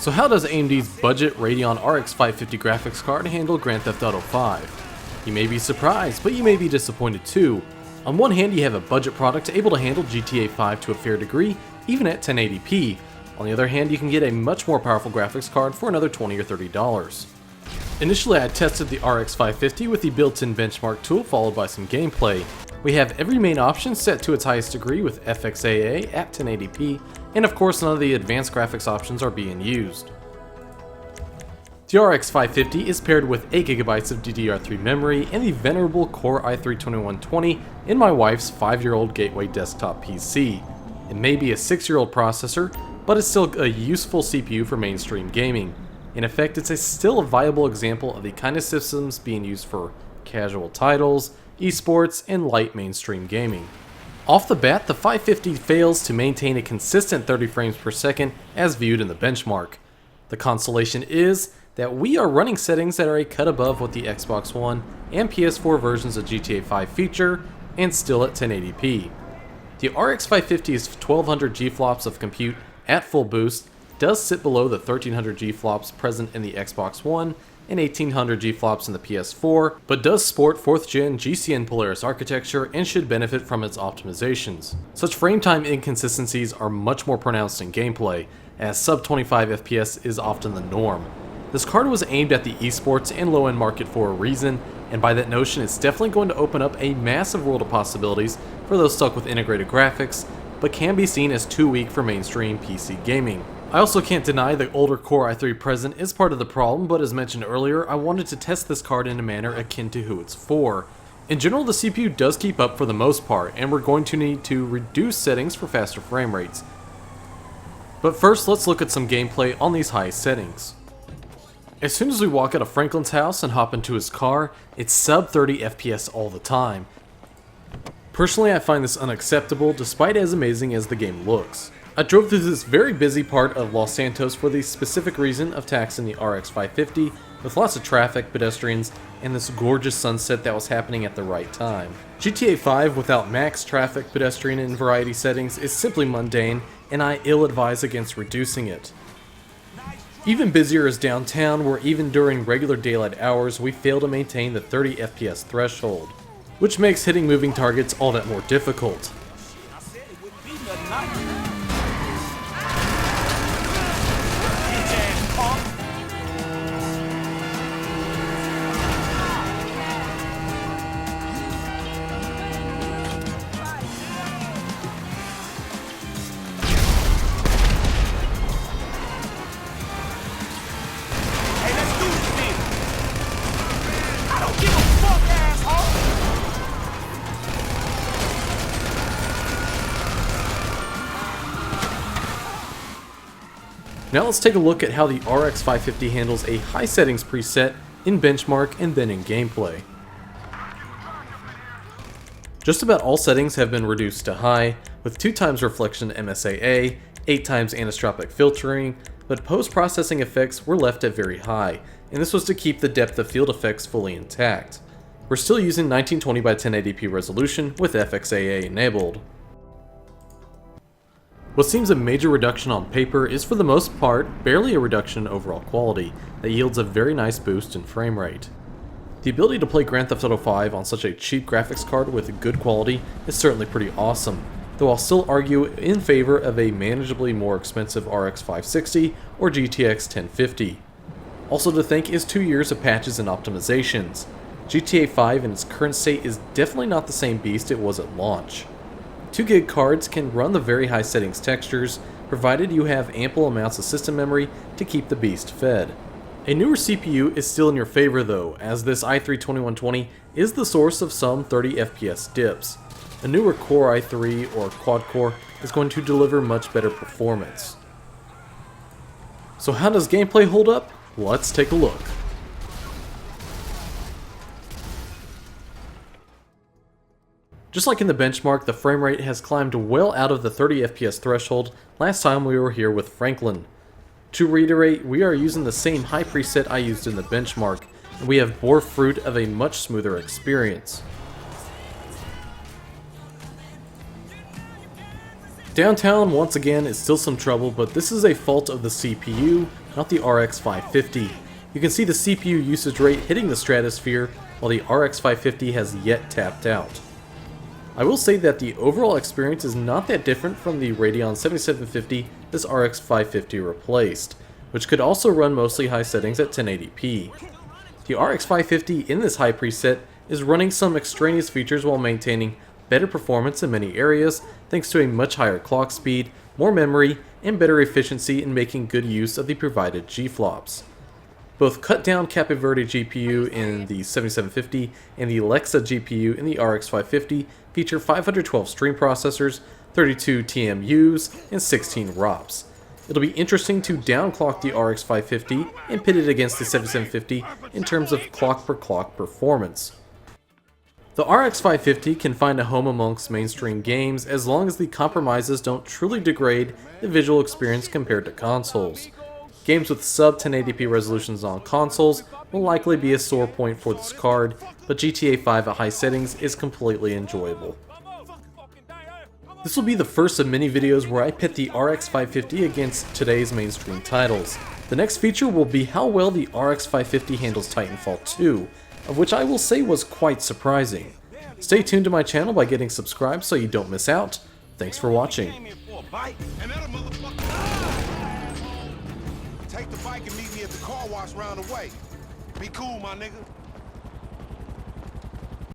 So how does AMD's budget Radeon RX 550 graphics card handle Grand Theft Auto 5? You may be surprised, but you may be disappointed too. On one hand, you have a budget product able to handle GTA 5 to a fair degree, even at 1080p. On the other hand, you can get a much more powerful graphics card for another $20 or $30. Initially, I tested the RX 550 with the built-in benchmark tool followed by some gameplay. We have every main option set to its highest degree with FXAA at 1080p, and of course none of the advanced graphics options are being used. The RX 550 is paired with 8GB of DDR3 memory and the venerable Core i3-2120 in my wife's 5-year-old Gateway desktop PC. It may be a 6-year-old processor, but it's still a useful CPU for mainstream gaming. In effect, it's still a viable example of the kind of systems being used for casual titles, esports, and light mainstream gaming. Off the bat, the 550 fails to maintain a consistent 30 frames per second as viewed in the benchmark. The consolation is that we are running settings that are a cut above what the Xbox One and PS4 versions of GTA 5 feature, and still at 1080p. The RX 550's 1200 GFlops of compute at full boost does sit below the 1300 GFlops present in the Xbox One and 1800 GFlops in the PS4, but does sport 4th gen GCN Polaris architecture and should benefit from its optimizations. Such frame time inconsistencies are much more pronounced in gameplay, as sub 25 FPS is often the norm. This card was aimed at the esports and low-end market for a reason, and by that notion it's definitely going to open up a massive world of possibilities for those stuck with integrated graphics, but can be seen as too weak for mainstream PC gaming. I also can't deny the older Core i3 present is part of the problem, but as mentioned earlier, I wanted to test this card in a manner akin to who it's for. In general, the CPU does keep up for the most part, and we're going to need to reduce settings for faster frame rates. But first, let's look at some gameplay on these high settings. As soon as we walk out of Franklin's house and hop into his car, it's sub 30 FPS all the time. Personally, I find this unacceptable despite as amazing as the game looks. I drove through this very busy part of Los Santos for the specific reason of taxing the RX 550 with lots of traffic, pedestrians, and this gorgeous sunset that was happening at the right time. GTA 5 without max traffic, pedestrian, and variety settings is simply mundane, and I ill-advise against reducing it. Even busier is downtown, where even during regular daylight hours we fail to maintain the 30 FPS threshold, which makes hitting moving targets all that more difficult. Now let's take a look at how the RX 550 handles a high settings preset in benchmark and then in gameplay. Just about all settings have been reduced to high, with 2x reflection MSAA, 8x anisotropic filtering, but post-processing effects were left at very high, and this was to keep the depth of field effects fully intact. We're still using 1920 by 1080p resolution with FXAA enabled. What seems a major reduction on paper is for the most part barely a reduction in overall quality that yields a very nice boost in frame rate. The ability to play Grand Theft Auto 5 on such a cheap graphics card with good quality is certainly pretty awesome, though I'll still argue in favor of a manageably more expensive RX 560 or GTX 1050. Also to thank is 2 years of patches and optimizations. GTA 5 in its current state is definitely not the same beast it was at launch. 2GB cards can run the very high settings textures, provided you have ample amounts of system memory to keep the beast fed. A newer CPU is still in your favor though, as this i3-2120 is the source of some 30 FPS dips. A newer Core i3 or quad-core is going to deliver much better performance. So how does gameplay hold up? Let's take a look. Just like in the benchmark, the frame rate has climbed well out of the 30 FPS threshold last time we were here with Franklin. To reiterate, we are using the same high preset I used in the benchmark, and we have bore fruit of a much smoother experience. Downtown, once again, is still some trouble, but this is a fault of the CPU, not the RX 550. You can see the CPU usage rate hitting the stratosphere, while the RX 550 has yet tapped out. I will say that the overall experience is not that different from the Radeon 7750 this RX 550 replaced, which could also run mostly high settings at 1080p. The RX 550 in this high preset is running some extraneous features while maintaining better performance in many areas thanks to a much higher clock speed, more memory, and better efficiency in making good use of the provided G-flops. Both cut-down Cape Verde GPU in the 7750 and the Lexa GPU in the RX 550 feature 512 stream processors, 32 TMUs, and 16 ROPs. It'll be interesting to downclock the RX 550 and pit it against the 7750 in terms of clock-per-clock performance. The RX 550 can find a home amongst mainstream games as long as the compromises don't truly degrade the visual experience compared to consoles. Games with sub 1080p resolutions on consoles will likely be a sore point for this card, but GTA 5 at high settings is completely enjoyable. This will be the first of many videos where I pit the RX 550 against today's mainstream titles. The next feature will be how well the RX 550 handles Titanfall 2, of which I will say was quite surprising. Stay tuned to my channel by getting subscribed so you don't miss out. Thanks for watching. Take the bike and meet me at the car wash round the way. Be cool, my nigga.